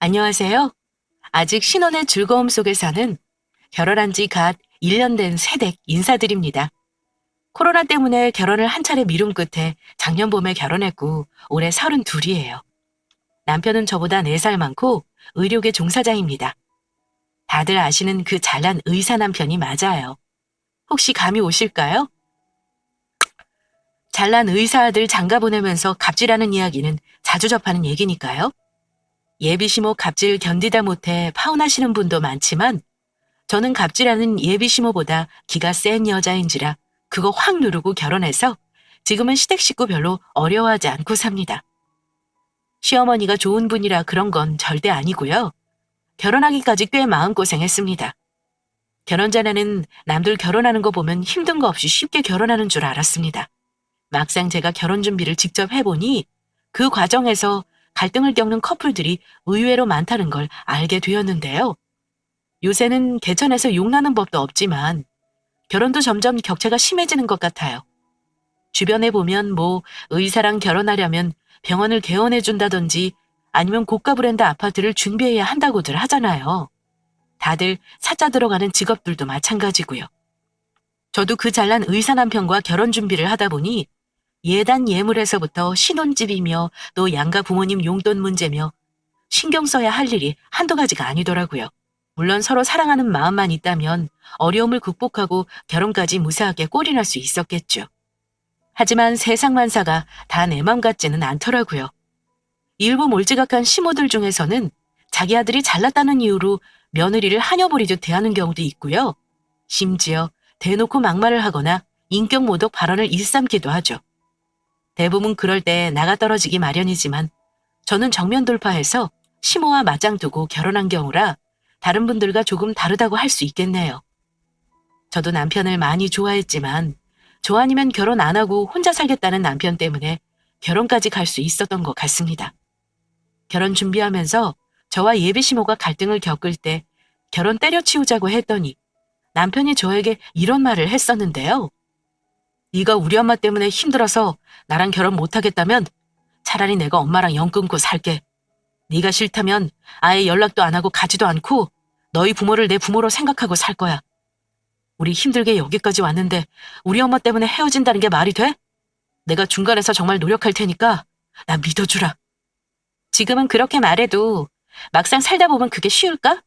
안녕하세요. 아직 신혼의 즐거움 속에 사는 결혼한 지 갓 1년 된 새댁 인사드립니다. 코로나 때문에 결혼을 한 차례 미룬 끝에 작년 봄에 결혼했고 올해 32이에요. 남편은 저보다 4살 많고 의료계 종사자입니다. 다들 아시는 그 잘난 의사 남편이 맞아요. 혹시 감이 오실까요? 잘난 의사 아들 장가 보내면서 갑질하는 이야기는 자주 접하는 얘기니까요. 예비시모 갑질 견디다 못해 파혼하시는 분도 많지만 저는 갑질하는 예비시모보다 기가 센 여자인지라 그거 확 누르고 결혼해서 지금은 시댁 식구 별로 어려워하지 않고 삽니다. 시어머니가 좋은 분이라 그런 건 절대 아니고요. 결혼하기까지 꽤 마음고생했습니다. 결혼 전에는 남들 결혼하는 거 보면 힘든 거 없이 쉽게 결혼하는 줄 알았습니다. 막상 제가 결혼 준비를 직접 해보니 그 과정에서 갈등을 겪는 커플들이 의외로 많다는 걸 알게 되었는데요. 요새는 개천에서 용나는 법도 없지만 결혼도 점점 격차가 심해지는 것 같아요. 주변에 보면 의사랑 결혼하려면 병원을 개원해준다든지 아니면 고가 브랜드 아파트를 준비해야 한다고들 하잖아요. 다들 사자 들어가는 직업들도 마찬가지고요. 저도 그 잘난 의사 남편과 결혼 준비를 하다 보니 예단 예물에서부터 신혼집이며 또 양가 부모님 용돈 문제며 신경 써야 할 일이 한두 가지가 아니더라고요. 물론 서로 사랑하는 마음만 있다면 어려움을 극복하고 결혼까지 무사하게 꼴이 날 수 있었겠죠. 하지만 세상 만사가 다 내 맘 같지는 않더라고요. 일부 몰지각한 시모들 중에서는 자기 아들이 잘났다는 이유로 며느리를 하녀버리듯 대하는 경우도 있고요. 심지어 대놓고 막말을 하거나 인격 모독 발언을 일삼기도 하죠. 대부분 그럴 때 나가 떨어지기 마련이지만 저는 정면 돌파해서 시모와 맞짱 두고 결혼한 경우라 다른 분들과 조금 다르다고 할 수 있겠네요. 저도 남편을 많이 좋아했지만 저 아니면 결혼 안 하고 혼자 살겠다는 남편 때문에 결혼까지 갈 수 있었던 것 같습니다. 결혼 준비하면서 저와 예비시모가 갈등을 겪을 때 결혼 때려치우자고 했더니 남편이 저에게 이런 말을 했었는데요. 네가 우리 엄마 때문에 힘들어서 나랑 결혼 못하겠다면 차라리 내가 엄마랑 연 끊고 살게. 네가 싫다면 아예 연락도 안 하고 가지도 않고 너희 부모를 내 부모로 생각하고 살 거야. 우리 힘들게 여기까지 왔는데 우리 엄마 때문에 헤어진다는 게 말이 돼? 내가 중간에서 정말 노력할 테니까 나 믿어주라. 지금은 그렇게 말해도 막상 살다 보면 그게 쉬울까?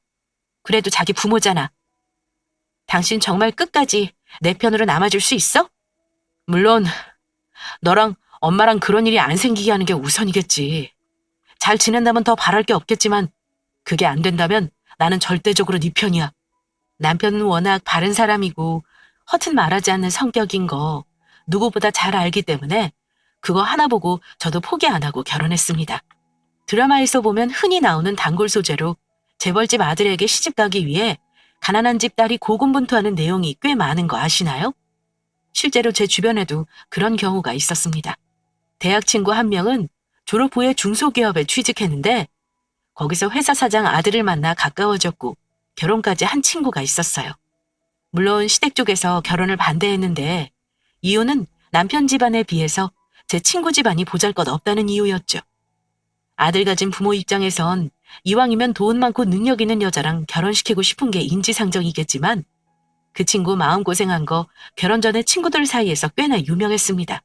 그래도 자기 부모잖아. 당신 정말 끝까지 내 편으로 남아줄 수 있어? 물론 너랑 엄마랑 그런 일이 안 생기게 하는 게 우선이겠지. 잘 지낸다면 더 바랄 게 없겠지만 그게 안 된다면 나는 절대적으로 네 편이야. 남편은 워낙 바른 사람이고 허튼 말하지 않는 성격인 거 누구보다 잘 알기 때문에 그거 하나 보고 저도 포기 안 하고 결혼했습니다. 드라마에서 보면 흔히 나오는 단골 소재로 재벌집 아들에게 시집 가기 위해 가난한 집 딸이 고군분투하는 내용이 꽤 많은 거 아시나요? 실제로 제 주변에도 그런 경우가 있었습니다. 대학 친구 한 명은 졸업 후에 중소기업에 취직했는데 거기서 회사 사장 아들을 만나 가까워졌고 결혼까지 한 친구가 있었어요. 물론 시댁 쪽에서 결혼을 반대했는데 이유는 남편 집안에 비해서 제 친구 집안이 보잘것없다는 이유였죠. 아들 가진 부모 입장에선 이왕이면 돈 많고 능력 있는 여자랑 결혼시키고 싶은 게 인지상정이겠지만 그 친구 마음고생한 거 결혼 전에 친구들 사이에서 꽤나 유명했습니다.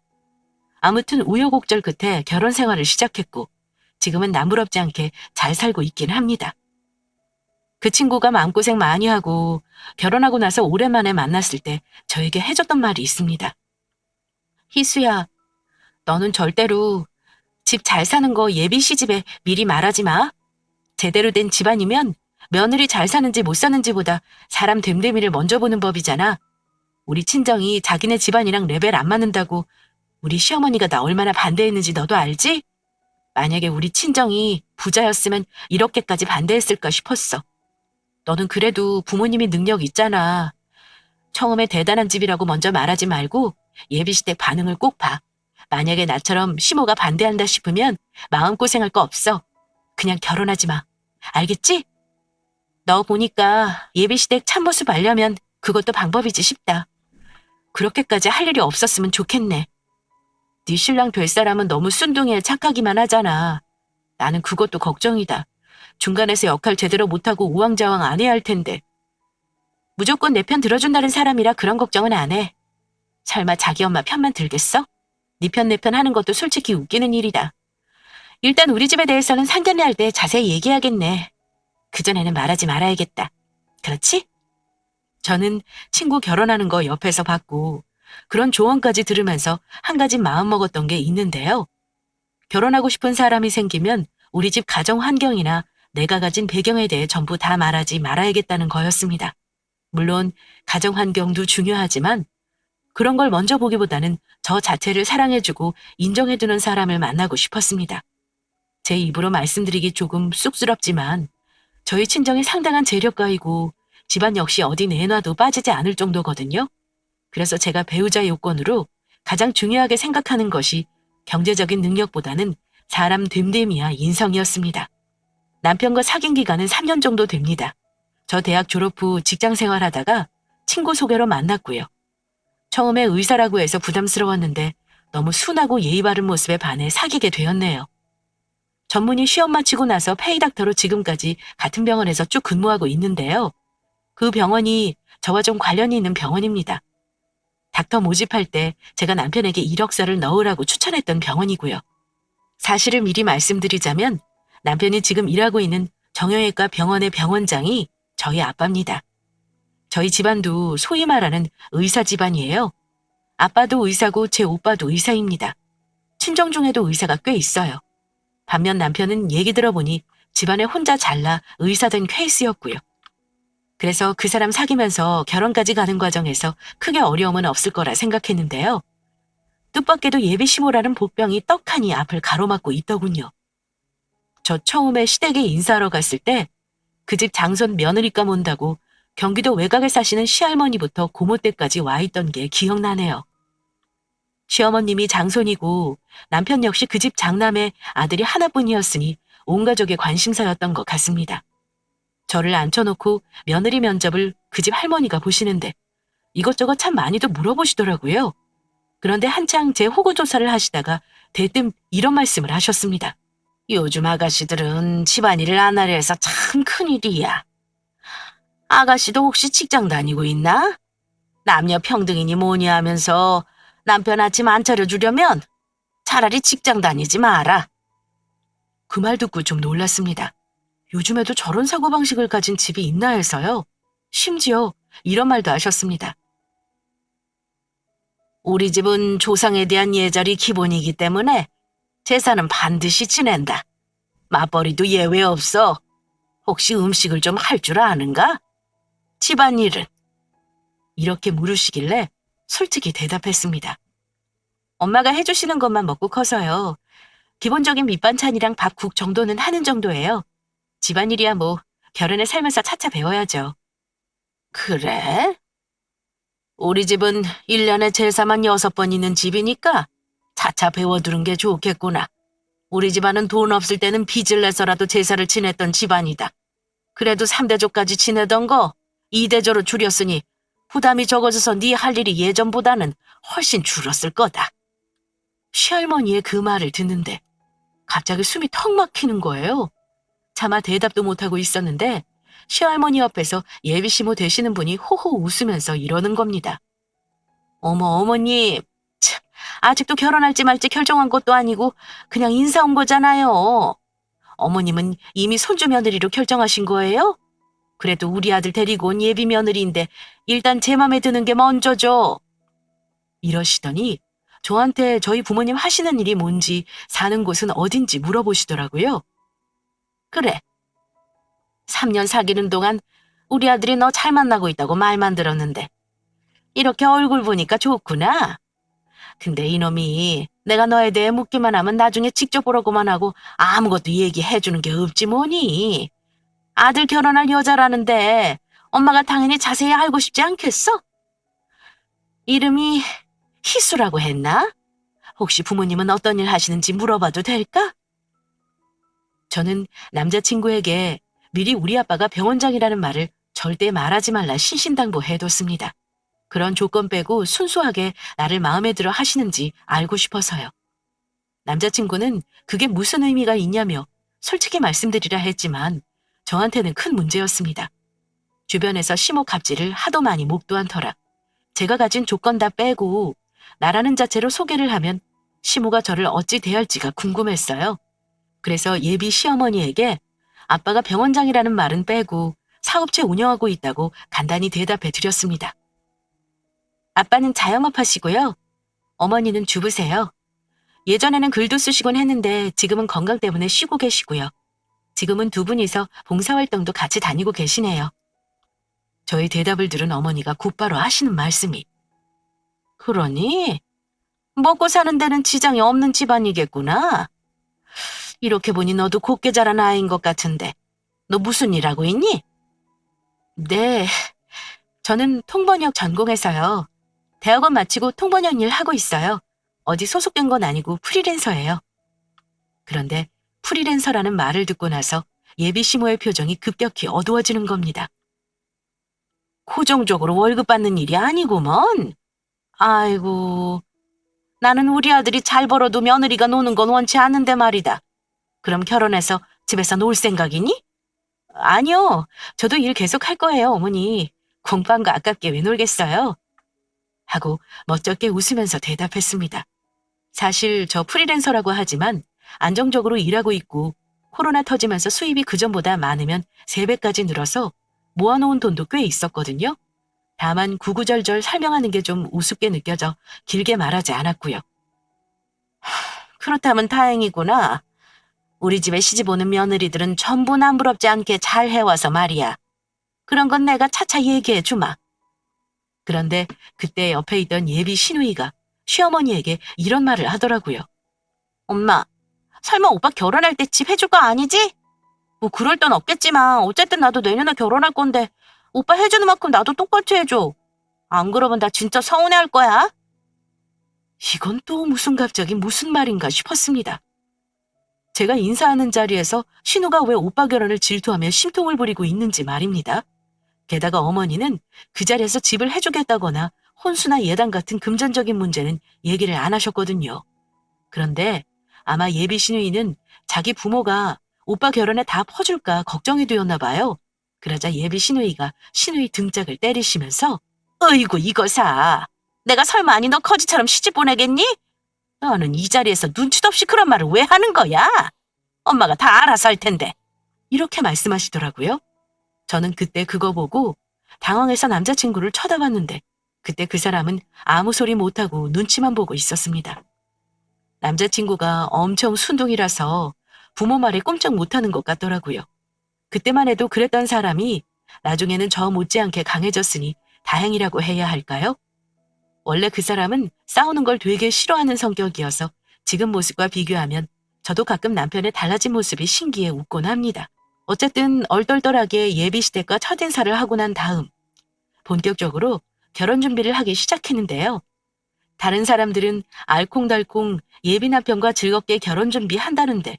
아무튼 우여곡절 끝에 결혼 생활을 시작했고 지금은 나무럽지 않게 잘 살고 있긴 합니다. 그 친구가 마음고생 많이 하고 결혼하고 나서 오랜만에 만났을 때 저에게 해줬던 말이 있습니다. 희수야, 너는 절대로 집 잘 사는 거 예비 시집에 미리 말하지 마. 제대로 된 집안이면 며느리 잘 사는지 못 사는지보다 사람 됨됨이를 먼저 보는 법이잖아. 우리 친정이 자기네 집안이랑 레벨 안 맞는다고 우리 시어머니가 나 얼마나 반대했는지 너도 알지? 만약에 우리 친정이 부자였으면 이렇게까지 반대했을까 싶었어. 너는 그래도 부모님이 능력 있잖아. 처음에 대단한 집이라고 먼저 말하지 말고 예비시댁 반응을 꼭 봐. 만약에 나처럼 시모가 반대한다 싶으면 마음고생할 거 없어. 그냥 결혼하지 마. 알겠지? 너 보니까 예비시댁 참모습 알려면 그것도 방법이지 싶다. 그렇게까지 할 일이 없었으면 좋겠네. 네 신랑 될 사람은 너무 순둥이에 착하기만 하잖아. 나는 그것도 걱정이다. 중간에서 역할 제대로 못하고 우왕좌왕 안 해야 할 텐데. 무조건 내 편 들어준다는 사람이라 그런 걱정은 안 해. 설마 자기 엄마 편만 들겠어? 네 편 내 편 하는 것도 솔직히 웃기는 일이다. 일단 우리 집에 대해서는 상견례 할 때 자세히 얘기하겠네. 그전에는 말하지 말아야겠다. 그렇지? 저는 친구 결혼하는 거 옆에서 봤고 그런 조언까지 들으면서 한 가지 마음먹었던 게 있는데요. 결혼하고 싶은 사람이 생기면 우리 집 가정 환경이나 내가 가진 배경에 대해 전부 다 말하지 말아야겠다는 거였습니다. 물론 가정 환경도 중요하지만 그런 걸 먼저 보기보다는 저 자체를 사랑해주고 인정해주는 사람을 만나고 싶었습니다. 제 입으로 말씀드리기 조금 쑥스럽지만 저희 친정이 상당한 재력가이고 집안 역시 어디 내놔도 빠지지 않을 정도거든요. 그래서 제가 배우자 요건으로 가장 중요하게 생각하는 것이 경제적인 능력보다는 사람 됨됨이야 인성이었습니다. 남편과 사귄 기간은 3년 정도 됩니다. 저 대학 졸업 후 직장 생활하다가 친구 소개로 만났고요. 처음에 의사라고 해서 부담스러웠는데 너무 순하고 예의 바른 모습에 반해 사귀게 되었네요. 전문의 시험 마치고 나서 페이닥터로 지금까지 같은 병원에서 쭉 근무하고 있는데요. 그 병원이 저와 좀 관련이 있는 병원입니다. 닥터 모집할 때 제가 남편에게 이력서를 넣으라고 추천했던 병원이고요. 사실을 미리 말씀드리자면 남편이 지금 일하고 있는 정형외과 병원의 병원장이 저희 아빠입니다. 저희 집안도 소위 말하는 의사 집안이에요. 아빠도 의사고 제 오빠도 의사입니다. 친정 중에도 의사가 꽤 있어요. 반면 남편은 얘기 들어보니 집안에 혼자 잘나 의사된 케이스였고요. 그래서 그 사람 사귀면서 결혼까지 가는 과정에서 크게 어려움은 없을 거라 생각했는데요. 뜻밖에도 예비시모라는 복병이 떡하니 앞을 가로막고 있더군요. 저 처음에 시댁에 인사하러 갔을 때 그 집 장손 며느리감 온다고 경기도 외곽에 사시는 시할머니부터 고모댁까지 와 있던 게 기억나네요. 시어머님이 장손이고 남편 역시 그 집 장남의 아들이 하나뿐이었으니 온 가족의 관심사였던 것 같습니다. 저를 앉혀놓고 며느리 면접을 그 집 할머니가 보시는데 이것저것 참 많이도 물어보시더라고요. 그런데 한창 제 호구조사를 하시다가 대뜸 이런 말씀을 하셨습니다. 요즘 아가씨들은 집안일을 안 하려 해서 참 큰일이야. 아가씨도 혹시 직장 다니고 있나? 남녀 평등이니 뭐니 하면서 남편 아침 안 차려주려면 차라리 직장 다니지 마라. 그 말 듣고 좀 놀랐습니다. 요즘에도 저런 사고방식을 가진 집이 있나 해서요. 심지어 이런 말도 하셨습니다. 우리 집은 조상에 대한 예절이 기본이기 때문에 제사는 반드시 지낸다. 맞벌이도 예외 없어. 혹시 음식을 좀 할 줄 아는가? 집안일은? 이렇게 물으시길래 솔직히 대답했습니다. 엄마가 해주시는 것만 먹고 커서요. 기본적인 밑반찬이랑 밥, 국 정도는 하는 정도예요. 집안일이야 뭐 결혼해 살면서 차차 배워야죠. 그래? 우리 집은 1년에 제사만 6번 있는 집이니까 차차 배워두는 게 좋겠구나. 우리 집안은 돈 없을 때는 빚을 내서라도 제사를 지냈던 집안이다. 그래도 3대조까지 지내던 거 2대조로 줄였으니 부담이 적어져서 네 할 일이 예전보다는 훨씬 줄었을 거다. 시할머니의 그 말을 듣는데 갑자기 숨이 턱 막히는 거예요. 차마 대답도 못하고 있었는데 시할머니 옆에서 예비시모 되시는 분이 호호 웃으면서 이러는 겁니다. 어머 어머님, 참, 아직도 결혼할지 말지 결정한 것도 아니고 그냥 인사 온 거잖아요. 어머님은 이미 손주 며느리로 결정하신 거예요? 그래도 우리 아들 데리고 온 예비 며느리인데 일단 제 맘에 드는 게 먼저죠. 이러시더니 저한테 저희 부모님 하시는 일이 뭔지 사는 곳은 어딘지 물어보시더라고요. 그래. 3년 사귀는 동안 우리 아들이 너 잘 만나고 있다고 말만 들었는데 이렇게 얼굴 보니까 좋구나. 근데 이놈이 내가 너에 대해 묻기만 하면 나중에 직접 보라고만 하고 아무것도 얘기해주는 게 없지 뭐니. 아들 결혼할 여자라는데 엄마가 당연히 자세히 알고 싶지 않겠어? 이름이 희수라고 했나? 혹시 부모님은 어떤 일 하시는지 물어봐도 될까? 저는 남자친구에게 미리 우리 아빠가 병원장이라는 말을 절대 말하지 말라 신신당부해뒀습니다. 그런 조건 빼고 순수하게 나를 마음에 들어 하시는지 알고 싶어서요. 남자친구는 그게 무슨 의미가 있냐며 솔직히 말씀드리라 했지만 저한테는 큰 문제였습니다. 주변에서 시모 갑질을 하도 많이 목도한 터라 제가 가진 조건 다 빼고 나라는 자체로 소개를 하면 시모가 저를 어찌 대할지가 궁금했어요. 그래서 예비 시어머니에게 아빠가 병원장이라는 말은 빼고 사업체 운영하고 있다고 간단히 대답해 드렸습니다. 아빠는 자영업 하시고요. 어머니는 주부세요. 예전에는 글도 쓰시곤 했는데 지금은 건강 때문에 쉬고 계시고요. 지금은 두 분이서 봉사활동도 같이 다니고 계시네요. 저의 대답을 들은 어머니가 곧바로 하시는 말씀이 그러니 먹고 사는 데는 지장이 없는 집안이겠구나. 이렇게 보니 너도 곱게 자란 아이인 것 같은데 너 무슨 일 하고 있니? 네, 저는 통번역 전공해서요. 대학원 마치고 통번역 일 하고 있어요. 어디 소속된 건 아니고 프리랜서예요. 그런데 프리랜서라는 말을 듣고 나서 예비 시모의 표정이 급격히 어두워지는 겁니다. 고정적으로 월급 받는 일이 아니구먼. 아이고, 나는 우리 아들이 잘 벌어도 며느리가 노는 건 원치 않는데 말이다. 그럼 결혼해서 집에서 놀 생각이니? 아니요, 저도 일 계속 할 거예요, 어머니. 공부한 거 아깝게 왜 놀겠어요? 하고 멋쩍게 웃으면서 대답했습니다. 사실 저 프리랜서라고 하지만 안정적으로 일하고 있고 코로나 터지면서 수입이 그전보다 많으면 3배까지 늘어서 모아놓은 돈도 꽤 있었거든요. 다만 구구절절 설명하는 게 좀 우습게 느껴져 길게 말하지 않았고요. 그렇다면 다행이구나. 우리 집에 시집 오는 며느리들은 전부 남부럽지 않게 잘 해와서 말이야. 그런 건 내가 차차 얘기해 주마. 그런데 그때 옆에 있던 예비 시누이가 시어머니에게 이런 말을 하더라고요. 엄마, 설마 오빠 결혼할 때 집 해줄 거 아니지? 뭐 그럴 땐 없겠지만 어쨌든 나도 내년에 결혼할 건데 오빠 해주는 만큼 나도 똑같이 해줘. 안 그러면 나 진짜 서운해할 거야. 이건 또 갑자기 무슨 말인가 싶었습니다. 제가 인사하는 자리에서 신우가 왜 오빠 결혼을 질투하며 심통을 부리고 있는지 말입니다. 게다가 어머니는 그 자리에서 집을 해주겠다거나 혼수나 예단 같은 금전적인 문제는 얘기를 안 하셨거든요. 그런데 아마 예비 시누이는 자기 부모가 오빠 결혼에 다 퍼줄까 걱정이 되었나 봐요. 그러자 예비 시누이가 시누이 등짝을 때리시면서 어이구 이거사. 내가 설마 아니 너 거지처럼 시집 보내겠니? 너는 이 자리에서 눈치도 없이 그런 말을 왜 하는 거야? 엄마가 다 알아서 할 텐데. 이렇게 말씀하시더라고요. 저는 그때 그거 보고 당황해서 남자친구를 쳐다봤는데 그때 그 사람은 아무 소리 못하고 눈치만 보고 있었습니다. 남자친구가 엄청 순둥이라서 부모 말에 꼼짝 못하는 것 같더라고요. 그때만 해도 그랬던 사람이 나중에는 저 못지않게 강해졌으니 다행이라고 해야 할까요? 원래 그 사람은 싸우는 걸 되게 싫어하는 성격이어서 지금 모습과 비교하면 저도 가끔 남편의 달라진 모습이 신기해 웃곤 합니다. 어쨌든 얼떨떨하게 예비시댁과 첫인사를 하고 난 다음 본격적으로 결혼 준비를 하기 시작했는데요. 다른 사람들은 알콩달콩 예비 남편과 즐겁게 결혼 준비한다는데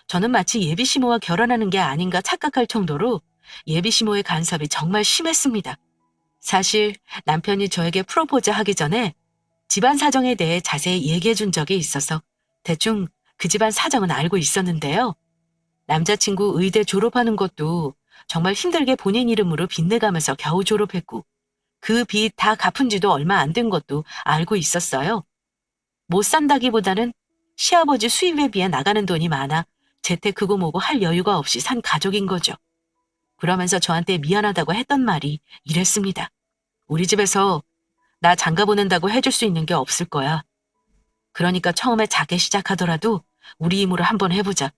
저는 마치 예비 시모와 결혼하는 게 아닌가 착각할 정도로 예비 시모의 간섭이 정말 심했습니다. 사실 남편이 저에게 프로포즈 하기 전에 집안 사정에 대해 자세히 얘기해 준 적이 있어서 대충 그 집안 사정은 알고 있었는데요. 남자친구 의대 졸업하는 것도 정말 힘들게 본인 이름으로 빚내가면서 겨우 졸업했고 그 빚 다 갚은 지도 얼마 안 된 것도 알고 있었어요. 못 산다기보다는 시아버지 수입에 비해 나가는 돈이 많아 재테크고 뭐고 할 여유가 없이 산 가족인 거죠. 그러면서 저한테 미안하다고 했던 말이 이랬습니다. 우리 집에서 나 장가 보낸다고 해줄 수 있는 게 없을 거야. 그러니까 처음에 작게 시작하더라도 우리 힘으로 한번 해보자.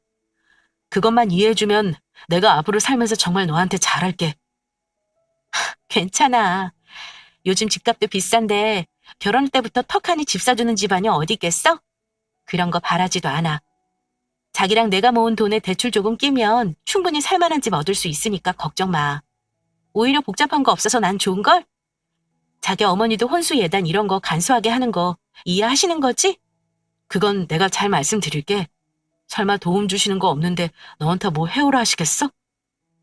그것만 이해해주면 내가 앞으로 살면서 정말 너한테 잘할게. 괜찮아. 요즘 집값도 비싼데 결혼 때부터 턱하니 집 사주는 집안이 어디 있겠어? 그런 거 바라지도 않아. 자기랑 내가 모은 돈에 대출 조금 끼면 충분히 살만한 집 얻을 수 있으니까 걱정 마. 오히려 복잡한 거 없어서 난 좋은걸? 자기 어머니도 혼수 예단 이런 거 간소하게 하는 거 이해하시는 거지? 그건 내가 잘 말씀드릴게. 설마 도움 주시는 거 없는데 너한테 뭐 해오라 하시겠어?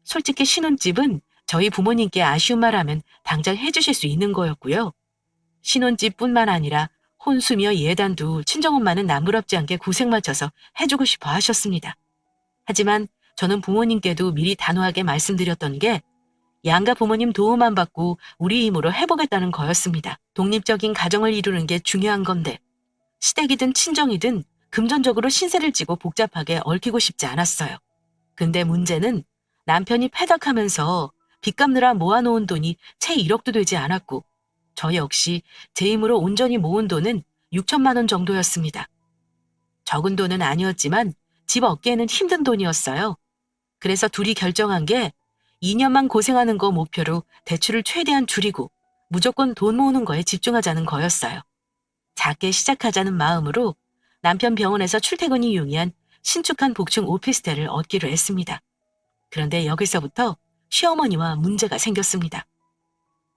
솔직히 신혼집은 저희 부모님께 아쉬운 말 하면 당장 해주실 수 있는 거였고요. 신혼집뿐만 아니라 혼수며 예단도 친정엄마는 나무랍지 않게 고생 맞춰서 해주고 싶어 하셨습니다. 하지만 저는 부모님께도 미리 단호하게 말씀드렸던 게 양가 부모님 도움 안 받고 우리 힘으로 해보겠다는 거였습니다. 독립적인 가정을 이루는 게 중요한 건데 시댁이든 친정이든 금전적으로 신세를 지고 복잡하게 얽히고 싶지 않았어요. 근데 문제는 남편이 패덕하면서 빚 갚느라 모아놓은 돈이 채 1억도 되지 않았고 저 역시 제 힘으로 온전히 모은 돈은 6천만 원 정도였습니다. 적은 돈은 아니었지만 집 얻기에는 힘든 돈이었어요. 그래서 둘이 결정한 게 2년만 고생하는 거 목표로 대출을 최대한 줄이고 무조건 돈 모으는 거에 집중하자는 거였어요. 작게 시작하자는 마음으로 남편 병원에서 출퇴근이 용이한 신축한 복층 오피스텔을 얻기로 했습니다. 그런데 여기서부터 시어머니와 문제가 생겼습니다.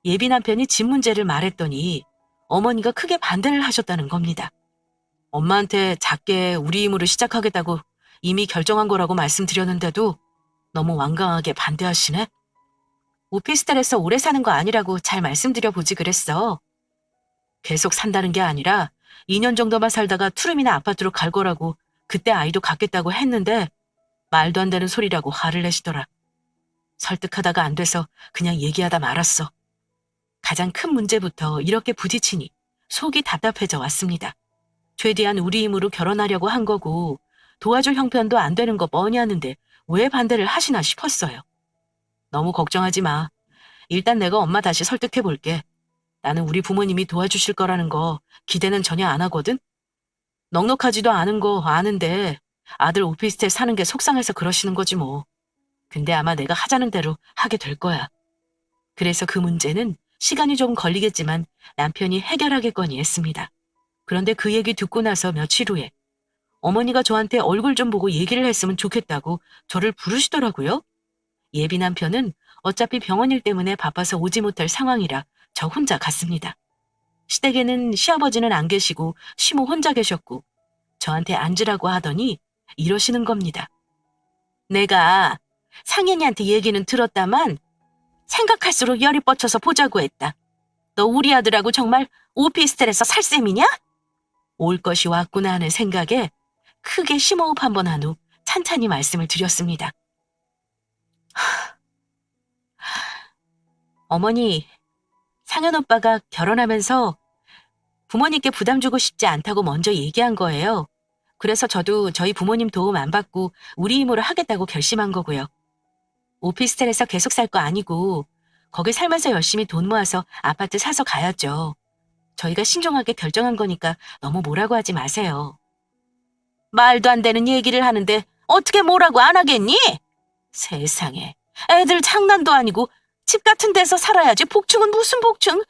예비 남편이 집 문제를 말했더니 어머니가 크게 반대를 하셨다는 겁니다. 엄마한테 작게 우리 힘으로 시작하겠다고 이미 결정한 거라고 말씀드렸는데도 너무 완강하게 반대하시네. 오피스텔에서 오래 사는 거 아니라고 잘 말씀드려보지 그랬어. 계속 산다는 게 아니라 2년 정도만 살다가 투룸이나 아파트로 갈 거라고 그때 아이도 갖겠다고 했는데 말도 안 되는 소리라고 화를 내시더라. 설득하다가 안 돼서 그냥 얘기하다 말았어. 가장 큰 문제부터 이렇게 부딪히니 속이 답답해져 왔습니다. 최대한 우리 힘으로 결혼하려고 한 거고 도와줄 형편도 안 되는 거 뻔히 아는데 왜 반대를 하시나 싶었어요. 너무 걱정하지 마. 일단 내가 엄마 다시 설득해 볼게. 나는 우리 부모님이 도와주실 거라는 거 기대는 전혀 안 하거든. 넉넉하지도 않은 거 아는데 아들 오피스텔 사는 게 속상해서 그러시는 거지 뭐. 근데 아마 내가 하자는 대로 하게 될 거야. 그래서 그 문제는 시간이 좀 걸리겠지만 남편이 해결하겠거니 했습니다. 그런데 그 얘기 듣고 나서 며칠 후에 어머니가 저한테 얼굴 좀 보고 얘기를 했으면 좋겠다고 저를 부르시더라고요. 예비 남편은 어차피 병원 일 때문에 바빠서 오지 못할 상황이라 저 혼자 갔습니다. 시댁에는 시아버지는 안 계시고 시모 혼자 계셨고 저한테 앉으라고 하더니 이러시는 겁니다. 내가 상현이한테 얘기는 들었다만 생각할수록 열이 뻗쳐서 보자고 했다. 너 우리 아들하고 정말 오피스텔에서 살 셈이냐? 올 것이 왔구나 하는 생각에 크게 심호흡 한번 한 후 찬찬히 말씀을 드렸습니다. 어머니, 상현 오빠가 결혼하면서 부모님께 부담 주고 싶지 않다고 먼저 얘기한 거예요. 그래서 저도 저희 부모님 도움 안 받고 우리 힘으로 하겠다고 결심한 거고요. 오피스텔에서 계속 살 거 아니고 거기 살면서 열심히 돈 모아서 아파트 사서 가야죠. 저희가 신중하게 결정한 거니까 너무 뭐라고 하지 마세요. 말도 안 되는 얘기를 하는데 어떻게 뭐라고 안 하겠니? 세상에, 애들 장난도 아니고 집 같은 데서 살아야지 복층은 무슨 복층?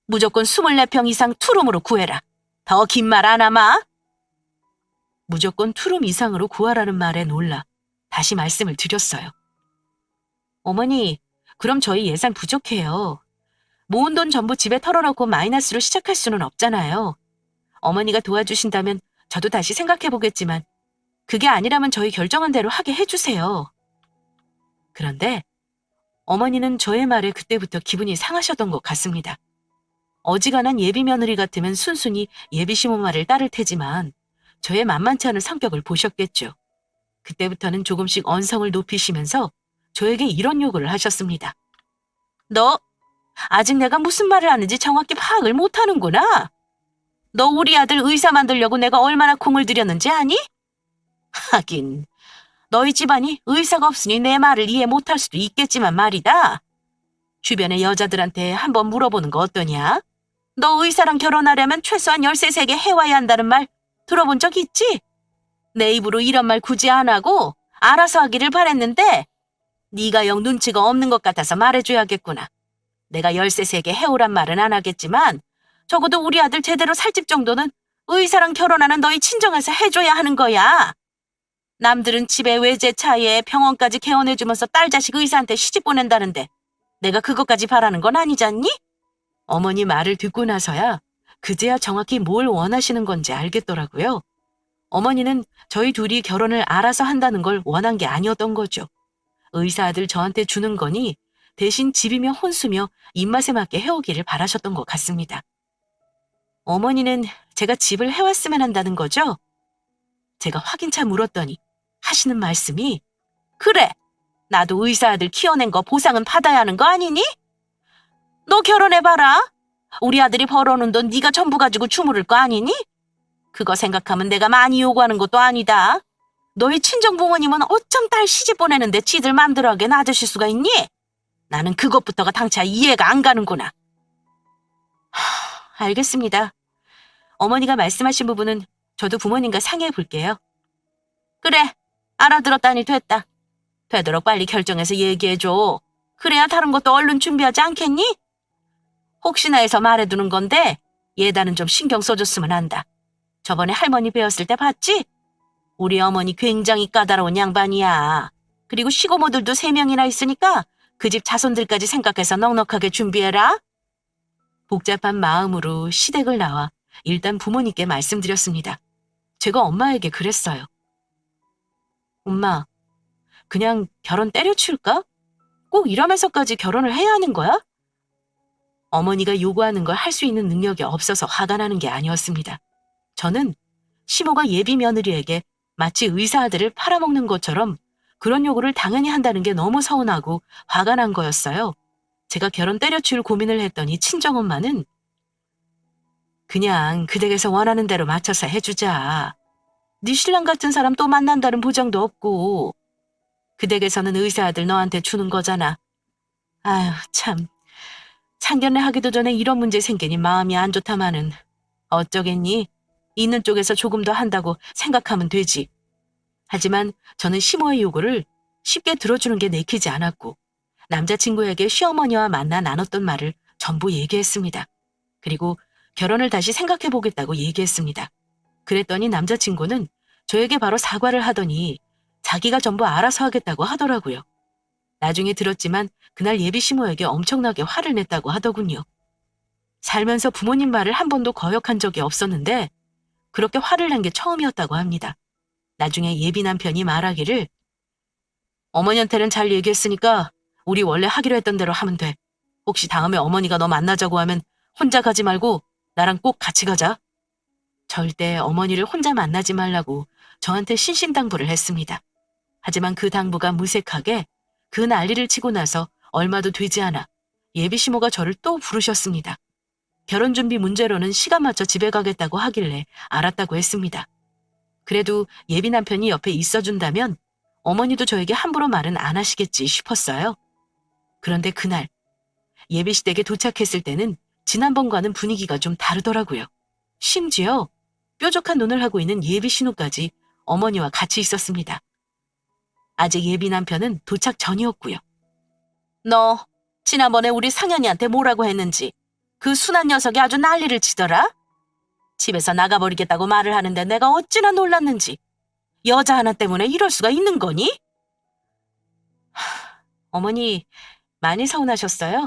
무조건 24평 이상 투룸으로 구해라. 더 긴 말 안 하마? 무조건 투룸 이상으로 구하라는 말에 놀라 다시 말씀을 드렸어요. 어머니, 그럼 저희 예산 부족해요. 모은 돈 전부 집에 털어놓고 마이너스로 시작할 수는 없잖아요. 어머니가 도와주신다면 저도 다시 생각해보겠지만 그게 아니라면 저희 결정한 대로 하게 해주세요. 그런데 어머니는 저의 말에 그때부터 기분이 상하셨던 것 같습니다. 어지간한 예비 며느리 같으면 순순히 예비 시모 말을 따를 테지만 저의 만만치 않은 성격을 보셨겠죠. 그때부터는 조금씩 언성을 높이시면서 저에게 이런 요구를 하셨습니다. 너 아직 내가 무슨 말을 하는지 정확히 파악을 못하는구나. 너 우리 아들 의사 만들려고 내가 얼마나 공을 들였는지 아니? 하긴 너희 집안이 의사가 없으니 내 말을 이해 못할 수도 있겠지만 말이다. 주변의 여자들한테 한번 물어보는 거 어떠냐? 너 의사랑 결혼하려면 최소한 13세게 해와야 한다는 말 들어본 적 있지? 내 입으로 이런 말 굳이 안 하고 알아서 하기를 바랬는데 네가 영 눈치가 없는 것 같아서 말해줘야겠구나. 내가 13세게 해오란 말은 안 하겠지만 적어도 우리 아들 제대로 살 집 정도는 의사랑 결혼하는 너희 친정에서 해줘야 하는 거야. 남들은 집에 외제차에 병원까지 개원해주면서 딸 자식 의사한테 시집 보낸다는데 내가 그것까지 바라는 건 아니잖니? 어머니 말을 듣고 나서야 그제야 정확히 뭘 원하시는 건지 알겠더라고요. 어머니는 저희 둘이 결혼을 알아서 한다는 걸 원한 게 아니었던 거죠. 의사 아들 저한테 주는 거니 대신 집이며 혼수며 입맛에 맞게 해오기를 바라셨던 것 같습니다. 어머니는 제가 집을 해왔으면 한다는 거죠? 제가 확인차 물었더니 하시는 말씀이 그래, 나도 의사 아들 키워낸 거 보상은 받아야 하는 거 아니니? 너 결혼해봐라. 우리 아들이 벌어오는 돈 네가 전부 가지고 주무를 거 아니니? 그거 생각하면 내가 많이 요구하는 것도 아니다. 너희 친정 부모님은 어쩜 딸 시집 보내는데 지들 맘대로 하게 놔두실 수가 있니? 나는 그것부터가 당차 이해가 안 가는구나. 알겠습니다. 어머니가 말씀하신 부분은 저도 부모님과 상의해 볼게요. 그래, 알아들었다니 됐다. 되도록 빨리 결정해서 얘기해줘. 그래야 다른 것도 얼른 준비하지 않겠니? 혹시나 해서 말해두는 건데 예단은 좀 신경 써줬으면 한다. 저번에 할머니 배웠을 때 봤지? 우리 어머니 굉장히 까다로운 양반이야. 그리고 시고모들도 3명이나 있으니까 그 집 자손들까지 생각해서 넉넉하게 준비해라. 복잡한 마음으로 시댁을 나와 일단 부모님께 말씀드렸습니다. 제가 엄마에게 그랬어요. 엄마, 그냥 결혼 때려치울까? 꼭 이러면서까지 결혼을 해야 하는 거야? 어머니가 요구하는 걸 할 수 있는 능력이 없어서 화가 나는 게 아니었습니다. 저는 시모가 예비 며느리에게 마치 의사 아들을 팔아먹는 것처럼 그런 요구를 당연히 한다는 게 너무 서운하고 화가 난 거였어요. 제가 결혼 때려치울 고민을 했더니 친정엄마는 그냥 그 댁에서 원하는 대로 맞춰서 해주자. 네 신랑 같은 사람 또 만난다는 보장도 없고 그 댁에서는 의사 아들 너한테 주는 거잖아. 아휴 참. 상견례 하기도 전에 이런 문제 생기니 마음이 안 좋다마는 어쩌겠니? 있는 쪽에서 조금 더 한다고 생각하면 되지. 하지만 저는 시모의 요구를 쉽게 들어주는 게 내키지 않았고 남자친구에게 시어머니와 만나 나눴던 말을 전부 얘기했습니다. 그리고 결혼을 다시 생각해보겠다고 얘기했습니다. 그랬더니 남자친구는 저에게 바로 사과를 하더니 자기가 전부 알아서 하겠다고 하더라고요. 나중에 들었지만 그날 예비 시모에게 엄청나게 화를 냈다고 하더군요. 살면서 부모님 말을 한 번도 거역한 적이 없었는데 그렇게 화를 낸 게 처음이었다고 합니다. 나중에 예비 남편이 말하기를 어머니한테는 잘 얘기했으니까 우리 원래 하기로 했던 대로 하면 돼. 혹시 다음에 어머니가 너 만나자고 하면 혼자 가지 말고 나랑 꼭 같이 가자. 절대 어머니를 혼자 만나지 말라고 저한테 신신당부를 했습니다. 하지만 그 당부가 무색하게 그 난리를 치고 나서 얼마도 되지 않아 예비 시모가 저를 또 부르셨습니다. 결혼 준비 문제로는 시간 맞춰 집에 가겠다고 하길래 알았다고 했습니다. 그래도 예비 남편이 옆에 있어준다면 어머니도 저에게 함부로 말은 안 하시겠지 싶었어요. 그런데 그날 예비 시댁에 도착했을 때는 지난번과는 분위기가 좀 다르더라고요. 심지어 뾰족한 눈을 하고 있는 예비 신우까지 어머니와 같이 있었습니다. 아직 예비 남편은 도착 전이었고요. 너 지난번에 우리 상현이한테 뭐라고 했는지 그 순한 녀석이 아주 난리를 치더라. 집에서 나가버리겠다고 말을 하는데 내가 어찌나 놀랐는지. 여자 하나 때문에 이럴 수가 있는 거니? 어머니 많이 서운하셨어요?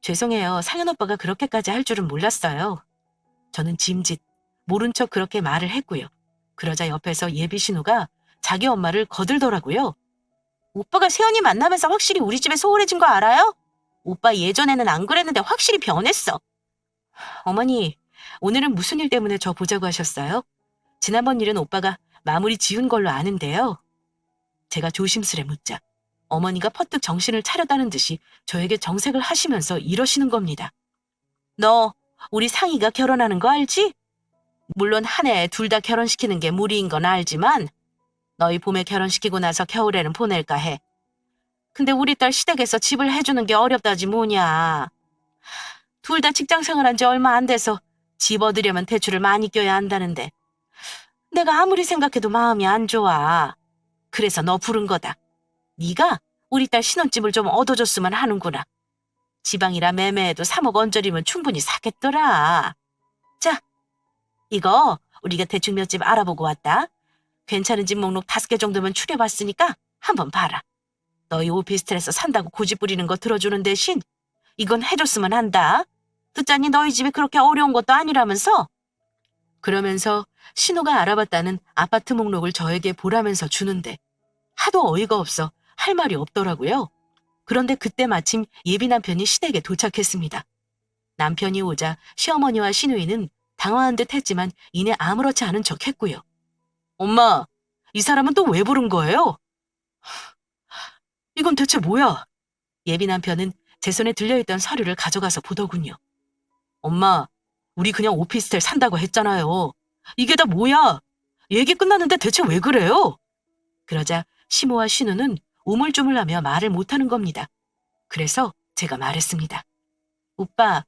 죄송해요. 상현 오빠가 그렇게까지 할 줄은 몰랐어요. 저는 짐짓 모른 척 그렇게 말을 했고요. 그러자 옆에서 예비 신우가 자기 엄마를 거들더라고요. 오빠가 세연이 만나면서 확실히 우리 집에 소홀해진 거 알아요? 오빠 예전에는 안 그랬는데 확실히 변했어. 어머니, 오늘은 무슨 일 때문에 저 보자고 하셨어요? 지난번 일은 오빠가 마무리 지은 걸로 아는데요. 제가 조심스레 묻자 어머니가 퍼뜩 정신을 차렸다는 듯이 저에게 정색을 하시면서 이러시는 겁니다. 너 우리 상희가 결혼하는 거 알지? 물론 한 해에 둘 다 결혼시키는 게 무리인 건 알지만 너희 봄에 결혼시키고 나서 겨울에는 보낼까 해. 근데 우리 딸 시댁에서 집을 해주는 게 어렵다지 뭐냐. 둘 다 직장 생활한 지 얼마 안 돼서 집 얻으려면 대출을 많이 껴야 한다는데 내가 아무리 생각해도 마음이 안 좋아. 그래서 너 부른 거다. 네가 우리 딸 신혼집을 좀 얻어줬으면 하는구나. 지방이라 매매해도 3억 언저리면 충분히 사겠더라. 자, 이거 우리가 대충 몇 집 알아보고 왔다. 괜찮은 집 목록 5개 정도면 추려봤으니까 한번 봐라. 너희 오피스텔에서 산다고 고집 부리는 거 들어주는 대신 이건 해줬으면 한다. 듣자니 너희 집이 그렇게 어려운 것도 아니라면서? 그러면서 신호가 알아봤다는 아파트 목록을 저에게 보라면서 주는데 하도 어이가 없어 할 말이 없더라고요. 그런데 그때 마침 예비 남편이 시댁에 도착했습니다. 남편이 오자 시어머니와 시누이는 당황한 듯 했지만 이내 아무렇지 않은 척 했고요. 엄마, 이 사람은 또 왜 부른 거예요? 이건 대체 뭐야? 예비 남편은 제 손에 들려있던 서류를 가져가서 보더군요. 엄마, 우리 그냥 오피스텔 산다고 했잖아요. 이게 다 뭐야? 얘기 끝났는데 대체 왜 그래요? 그러자 시모와 신우는 우물쭈물하며 말을 못하는 겁니다. 그래서 제가 말했습니다. 오빠,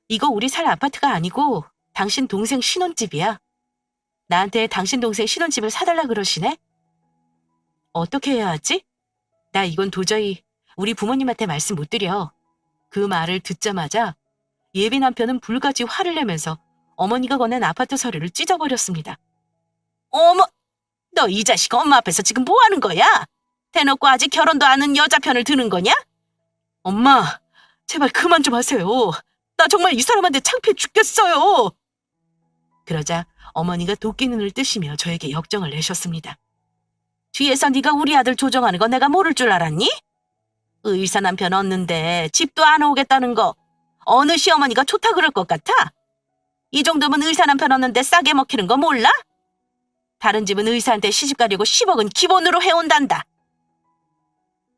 이거 우리 살 아파트가 아니고 당신 동생 신혼집이야. 나한테 당신 동생 신혼집을 사달라 그러시네? 어떻게 해야 하지? 나 이건 도저히 우리 부모님한테 말씀 못 드려. 그 말을 듣자마자 예비 남편은 불같이 화를 내면서 어머니가 건넨 아파트 서류를 찢어버렸습니다. 어머, 너 이 자식 엄마 앞에서 지금 뭐 하는 거야? 대놓고 아직 결혼도 안 한 여자 편을 드는 거냐? 엄마, 제발 그만 좀 하세요. 나 정말 이 사람한테 창피해 죽겠어요. 그러자 어머니가 도끼 눈을 뜨시며 저에게 역정을 내셨습니다. 뒤에서 네가 우리 아들 조정하는 거 내가 모를 줄 알았니? 의사 남편 얻는데 집도 안 오겠다는 거 어느 시어머니가 좋다 그럴 것 같아? 이 정도면 의사 남편 얻는데 싸게 먹히는 거 몰라? 다른 집은 의사한테 시집 가려고 10억은 기본으로 해온단다.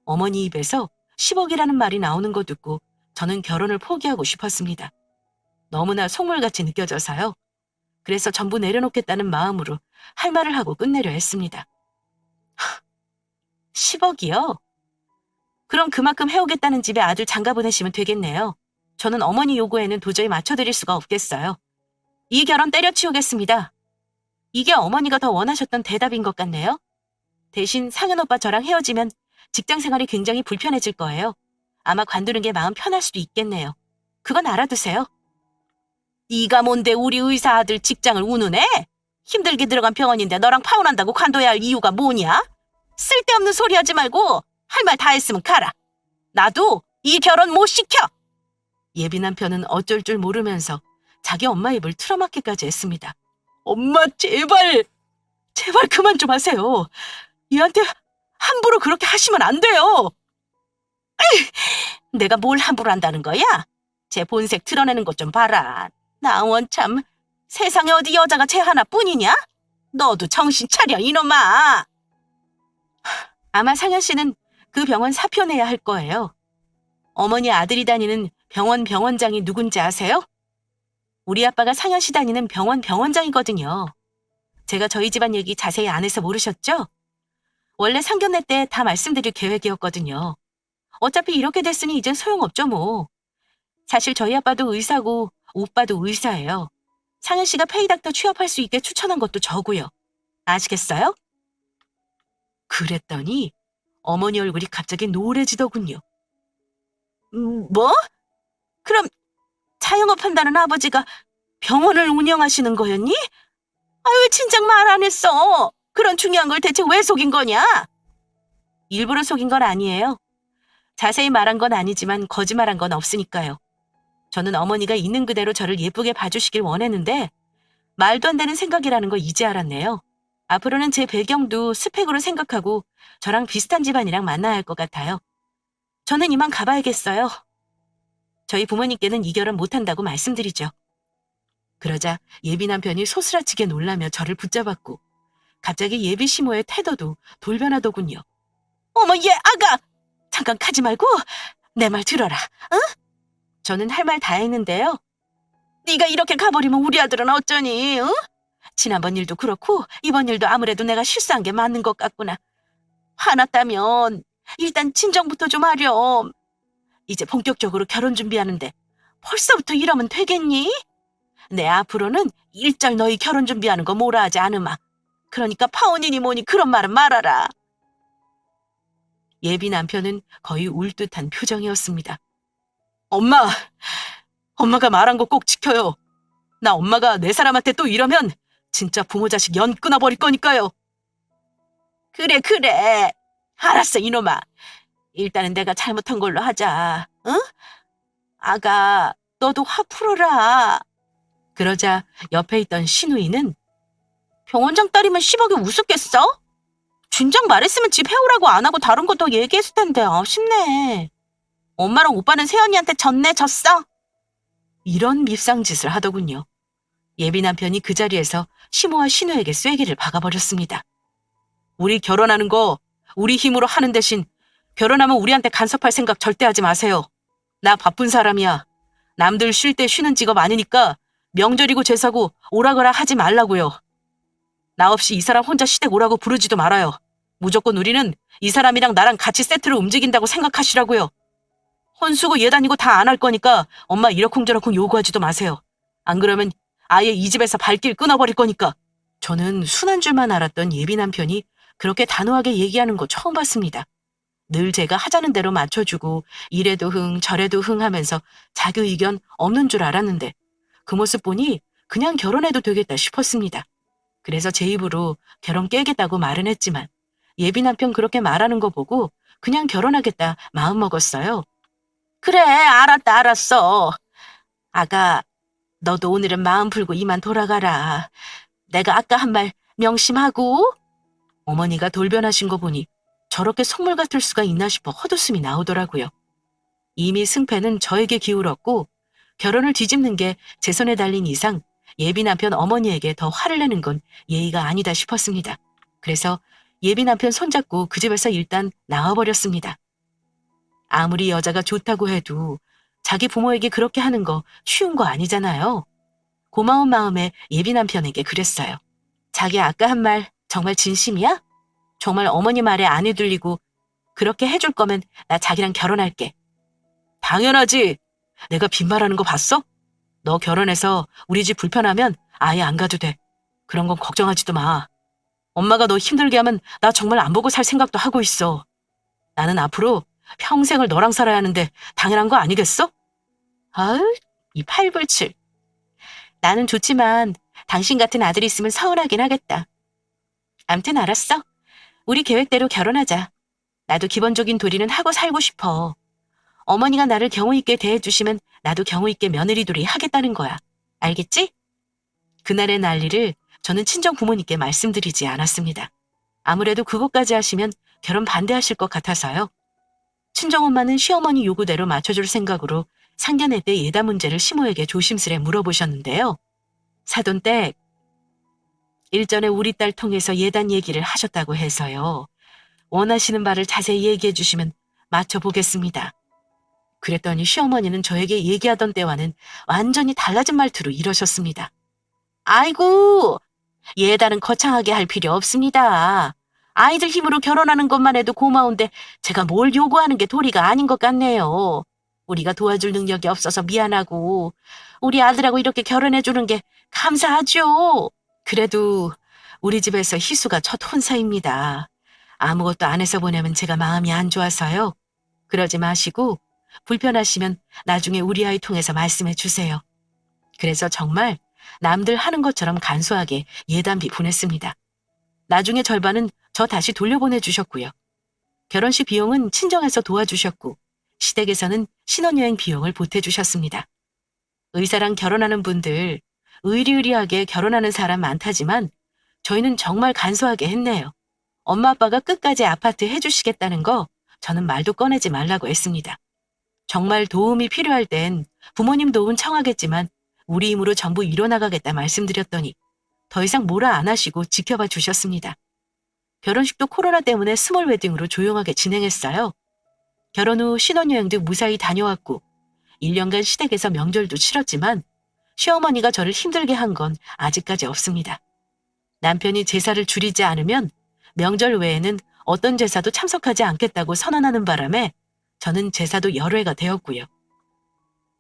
어머니 입에서 10억이라는 말이 나오는 거 듣고 저는 결혼을 포기하고 싶었습니다. 너무나 속물같이 느껴져서요. 그래서 전부 내려놓겠다는 마음으로 할 말을 하고 끝내려 했습니다. 10억이요? 그럼 그만큼 해오겠다는 집에 아들 장가 보내시면 되겠네요. 저는 어머니 요구에는 도저히 맞춰드릴 수가 없겠어요. 이 결혼 때려치우겠습니다. 이게 어머니가 더 원하셨던 대답인 것 같네요. 대신 상현 오빠 저랑 헤어지면 직장 생활이 굉장히 불편해질 거예요. 아마 관두는 게 마음 편할 수도 있겠네요. 그건 알아두세요. 네가 뭔데 우리 의사 아들 직장을 운운해? 힘들게 들어간 병원인데 너랑 파혼한다고 관둬야 할 이유가 뭐냐? 쓸데없는 소리 하지 말고 할 말 다 했으면 가라. 나도 이 결혼 못 시켜. 예비 남편은 어쩔 줄 모르면서 자기 엄마 입을 틀어막기까지 했습니다. 엄마 제발 그만 좀 하세요. 얘한테 함부로 그렇게 하시면 안 돼요. 내가 뭘 함부로 한다는 거야? 제 본색 드러내는 것 좀 봐라. 나 원참 세상에 어디 여자가 쟤 하나뿐이냐? 너도 정신 차려 이놈아. 아마 상현 씨는 그 병원 사표 내야 할 거예요. 어머니 아들이 다니는 병원장이 누군지 아세요? 우리 아빠가 상현 씨 다니는 병원장이거든요. 제가 저희 집안 얘기 자세히 안 해서 모르셨죠? 원래 상견례 때 다 말씀드릴 계획이었거든요. 어차피 이렇게 됐으니 이젠 소용없죠 뭐. 사실 저희 아빠도 의사고 오빠도 의사예요. 상현 씨가 페이닥터 취업할 수 있게 추천한 것도 저고요. 아시겠어요? 그랬더니 어머니 얼굴이 갑자기 노래지더군요. 뭐? 그럼 자영업 한다는 아버지가 병원을 운영하시는 거였니? 왜 진작 말 안 했어? 그런 중요한 걸 대체 왜 속인 거냐? 일부러 속인 건 아니에요. 자세히 말한 건 아니지만 거짓말한 건 없으니까요. 저는 어머니가 있는 그대로 저를 예쁘게 봐주시길 원했는데 말도 안 되는 생각이라는 걸 이제 알았네요. 앞으로는 제 배경도 스펙으로 생각하고 저랑 비슷한 집안이랑 만나야 할 것 같아요. 저는 이만 가봐야겠어요. 저희 부모님께는 이 결혼 못한다고 말씀드리죠. 그러자 예비 남편이 소스라치게 놀라며 저를 붙잡았고 갑자기 예비 시모의 태도도 돌변하더군요. 어머 얘 아가! 잠깐 가지 말고 내 말 들어라. 응? 저는 할 말 다 했는데요. 네가 이렇게 가버리면 우리 아들은 어쩌니? 응? 지난번 일도 그렇고 이번 일도 아무래도 내가 실수한 게 맞는 것 같구나. 화났다면 일단 진정부터 좀 하렴. 이제 본격적으로 결혼 준비하는데 벌써부터 이러면 되겠니? 내 앞으로는 일절 너희 결혼 준비하는 거 뭐라 하지 않으마. 그러니까 파혼이니 뭐니 그런 말은 말아라. 예비 남편은 거의 울 듯한 표정이었습니다. 엄마가 말한 거 꼭 지켜요. 나 엄마가 내 사람한테 또 이러면 진짜 부모 자식 연 끊어버릴 거니까요. 그래. 알았어 이놈아. 일단은 내가 잘못한 걸로 하자. 응? 아가 너도 화 풀어라. 그러자 옆에 있던 신우이는 병원장 딸이면 10억이 우습겠어? 진작 말했으면 집 해오라고 안 하고 다른 거 더 얘기했을 텐데 아쉽네. 엄마랑 오빠는 세연이한테 졌어? 이런 밉상짓을 하더군요. 예비 남편이 그 자리에서 시모와 신우에게 쐐기를 박아버렸습니다. 우리 결혼하는 거 우리 힘으로 하는 대신 결혼하면 우리한테 간섭할 생각 절대 하지 마세요. 나 바쁜 사람이야. 남들 쉴 때 쉬는 직업 아니니까 명절이고 제사고 오라거라 하지 말라고요. 나 없이 이 사람 혼자 시댁 오라고 부르지도 말아요. 무조건 우리는 이 사람이랑 나랑 같이 세트로 움직인다고 생각하시라고요. 혼수고 예단이고 다 안 할 거니까 엄마 이러쿵저러쿵 요구하지도 마세요. 안 그러면 아예 이 집에서 발길 끊어버릴 거니까. 저는 순한 줄만 알았던 예비 남편이 그렇게 단호하게 얘기하는 거 처음 봤습니다. 늘 제가 하자는 대로 맞춰주고 이래도 흥 저래도 흥 하면서 자기 의견 없는 줄 알았는데 그 모습 보니 그냥 결혼해도 되겠다 싶었습니다. 그래서 제 입으로 결혼 깨겠다고 말은 했지만 예비 남편 그렇게 말하는 거 보고 그냥 결혼하겠다 마음먹었어요. 그래, 알았다, 알았어. 아가, 너도 오늘은 마음 풀고 이만 돌아가라. 내가 아까 한 말 명심하고. 어머니가 돌변하신 거 보니 저렇게 속물 같을 수가 있나 싶어 헛웃음이 나오더라고요. 이미 승패는 저에게 기울었고 결혼을 뒤집는 게 제 손에 달린 이상 예비 남편 어머니에게 더 화를 내는 건 예의가 아니다 싶었습니다. 그래서 예비 남편 손잡고 그 집에서 일단 나와버렸습니다. 아무리 여자가 좋다고 해도 자기 부모에게 그렇게 하는 거 쉬운 거 아니잖아요. 고마운 마음에 예비 남편에게 그랬어요. 자기 아까 한 말 정말 진심이야? 정말 어머니 말에 안 해들리고 그렇게 해줄 거면 나 자기랑 결혼할게. 당연하지. 내가 빈말하는 거 봤어? 너 결혼해서 우리 집 불편하면 아예 안 가도 돼. 그런 건 걱정하지도 마. 엄마가 너 힘들게 하면 나 정말 안 보고 살 생각도 하고 있어. 나는 앞으로 평생을 너랑 살아야 하는데 당연한 거 아니겠어? 아유, 이 팔불출. 나는 좋지만 당신 같은 아들이 있으면 서운하긴 하겠다. 암튼 알았어. 우리 계획대로 결혼하자. 나도 기본적인 도리는 하고 살고 싶어. 어머니가 나를 경우 있게 대해주시면 나도 경우 있게 며느리돌이 하겠다는 거야. 알겠지? 그날의 난리를 저는 친정 부모님께 말씀드리지 않았습니다. 아무래도 그것까지 하시면 결혼 반대하실 것 같아서요. 친정엄마는 시어머니 요구대로 맞춰줄 생각으로 상견례 때 예단 문제를 시모에게 조심스레 물어보셨는데요. 사돈댁, 일전에 우리 딸 통해서 예단 얘기를 하셨다고 해서요. 원하시는 바를 자세히 얘기해 주시면 맞춰보겠습니다. 그랬더니 시어머니는 저에게 얘기하던 때와는 완전히 달라진 말투로 이러셨습니다. 아이고, 예단은 거창하게 할 필요 없습니다. 아이들 힘으로 결혼하는 것만 해도 고마운데 제가 뭘 요구하는 게 도리가 아닌 것 같네요. 우리가 도와줄 능력이 없어서 미안하고 우리 아들하고 이렇게 결혼해주는 게 감사하죠. 그래도 우리 집에서 희수가 첫 혼사입니다. 아무것도 안 해서 보내면 제가 마음이 안 좋아서요. 그러지 마시고 불편하시면 나중에 우리 아이 통해서 말씀해 주세요. 그래서 정말 남들 하는 것처럼 간소하게 예단비 보냈습니다. 나중에 절반은 저 다시 돌려보내 주셨고요. 결혼식 비용은 친정에서 도와주셨고 시댁에서는 신혼여행 비용을 보태주셨습니다. 의사랑 결혼하는 분들 의리의리하게 결혼하는 사람 많다지만 저희는 정말 간소하게 했네요. 엄마 아빠가 끝까지 아파트 해주시겠다는 거 저는 말도 꺼내지 말라고 했습니다. 정말 도움이 필요할 땐 부모님 도움 청하겠지만 우리 힘으로 전부 이뤄나가겠다 말씀드렸더니 더 이상 뭐라 안 하시고 지켜봐 주셨습니다. 결혼식도 코로나 때문에 스몰 웨딩으로 조용하게 진행했어요. 결혼 후 신혼여행도 무사히 다녀왔고 1년간 시댁에서 명절도 치렀지만 시어머니가 저를 힘들게 한 건 아직까지 없습니다. 남편이 제사를 줄이지 않으면 명절 외에는 어떤 제사도 참석하지 않겠다고 선언하는 바람에 저는 제사도 열외가 되었고요.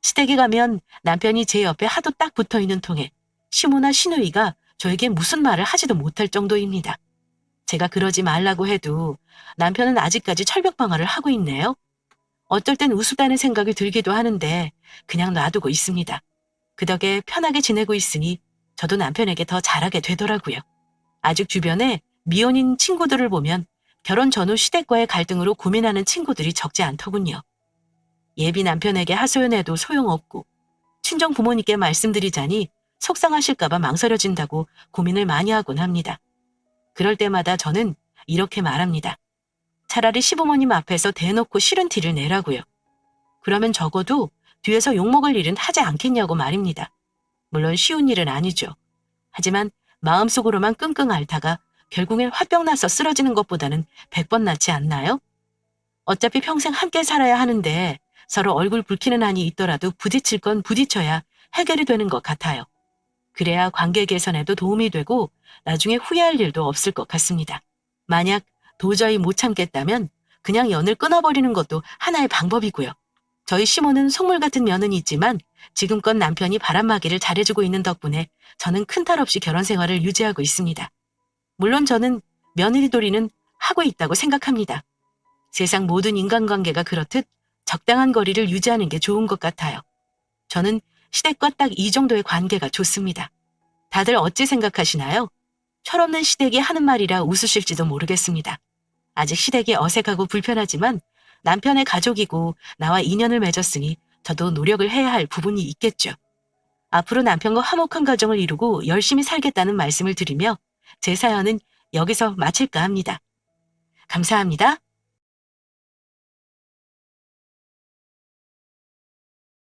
시댁에 가면 남편이 제 옆에 하도 딱 붙어있는 통에 시모나 시누이가 저에게 무슨 말을 하지도 못할 정도입니다. 제가 그러지 말라고 해도 남편은 아직까지 철벽 방어를 하고 있네요. 어쩔 땐 우습다는 생각이 들기도 하는데 그냥 놔두고 있습니다. 그 덕에 편하게 지내고 있으니 저도 남편에게 더 잘하게 되더라고요. 아직 주변에 미혼인 친구들을 보면 결혼 전후 시댁과의 갈등으로 고민하는 친구들이 적지 않더군요. 예비 남편에게 하소연해도 소용없고 친정 부모님께 말씀드리자니 속상하실까봐 망설여진다고 고민을 많이 하곤 합니다. 그럴 때마다 저는 이렇게 말합니다. 차라리 시부모님 앞에서 대놓고 싫은 티를 내라고요. 그러면 적어도 뒤에서 욕먹을 일은 하지 않겠냐고 말입니다. 물론 쉬운 일은 아니죠. 하지만 마음속으로만 끙끙 앓다가 결국엔 화병 나서 쓰러지는 것보다는 100번 낫지 않나요? 어차피 평생 함께 살아야 하는데 서로 얼굴 붉히는 한이 있더라도 부딪힐 건 부딪혀야 해결이 되는 것 같아요. 그래야 관계 개선에도 도움이 되고 나중에 후회할 일도 없을 것 같습니다. 만약 도저히 못 참겠다면 그냥 연을 끊어버리는 것도 하나의 방법이고요. 저희 시모는 속물 같은 면은 있지만 지금껏 남편이 바람막이를 잘해주고 있는 덕분에 저는 큰 탈 없이 결혼 생활을 유지하고 있습니다. 물론 저는 며느리돌이는 하고 있다고 생각합니다. 세상 모든 인간관계가 그렇듯 적당한 거리를 유지하는 게 좋은 것 같아요. 저는 시댁과 딱 이 정도의 관계가 좋습니다. 다들 어찌 생각하시나요? 철없는 시댁이 하는 말이라 웃으실지도 모르겠습니다. 아직 시댁이 어색하고 불편하지만 남편의 가족이고 나와 인연을 맺었으니 저도 노력을 해야 할 부분이 있겠죠. 앞으로 남편과 화목한 가정을 이루고 열심히 살겠다는 말씀을 드리며 제 사연은 여기서 마칠까 합니다. 감사합니다.